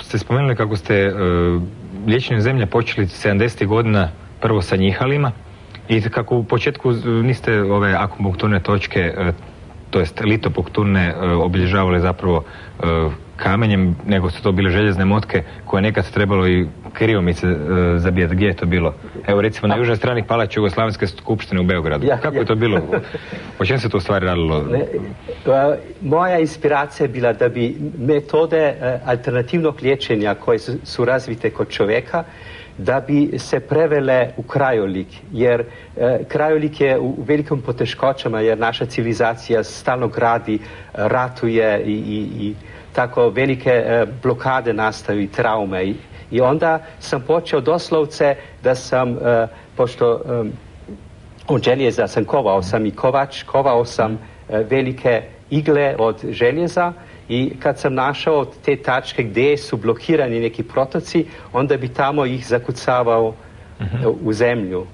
ste spomenuli kako ste liječenje zemlje počeli 70. godina prvo sa njihalima i kako u početku niste ove akupunkturne točke, to jest litopunkturne, obilježavali zapravo kamenjem, nego su to bile željezne motke koje nekad trebalo i kriomice zabijati. Gdje je to bilo? Evo recimo na južnoj strani palače Jugoslavenske skupštine u Beogradu. Kako je to bilo? O čem se to u stvari radilo? Moja inspiracija je bila da bi metode alternativnog liječenja koje su razvite kod čovjeka, da bi se prevele u krajolik, jer krajolik je u velikim poteškoćama, jer naša civilizacija stalno gradi, ratuje i tako velike blokade nastaju i traume. I onda sam počeo doslovce da sam, pošto od željeza sam kovao sam i kovač, kovao sam velike igle od željeza i kad sam našao te tačke gdje su blokirani neki protoci, onda bi tamo ih zakucavao u zemlju.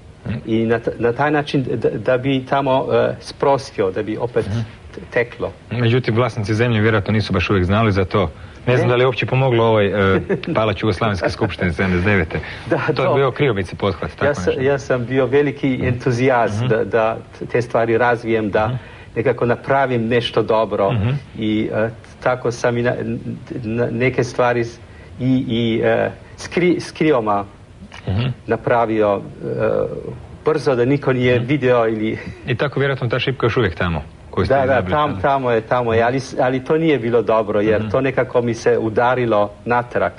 I na taj način da bi tamo sprostio, da bi opet teklo. Međutim, vlasnici zemlje vjerojatno nisu baš uvijek znali za to. Ne znam da li je uopće pomoglo ovoj palač Jugoslavenske skupštine 79. To je bio kriomice pothvat. Ja sam bio veliki entuzijast da te stvari razvijem, da nekako napravim nešto dobro i tako sam i neke stvari i s krioma napravio brzo da niko nije video ili... I tako vjerojatno ta šipka još uvijek tamo. Da, tamo je, ali to nije bilo dobro jer to nekako mi se udarilo natrag.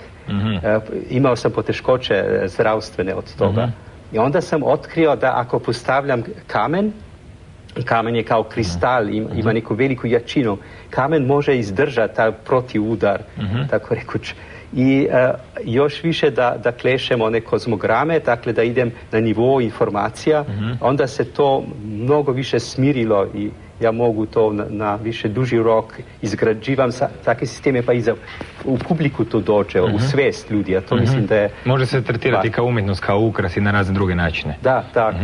Imao sam poteškoće zdravstvene od toga. I onda sam otkrio da ako postavljam kamen je kao kristal, ima neku veliku jačinu, kamen može izdržati taj protivudar, tako rekuć. I još više da klešem one kozmograme, dakle da idem na nivou informacija, onda se to mnogo više smirilo i ja mogu to na više duži rok izgrađivam takve sisteme, pa i u publiku to dođe, u svijest ljudi, a to mislim da je... Može se tretirati kao umjetnost, kao ukras i na razne druge načine. Da, tako.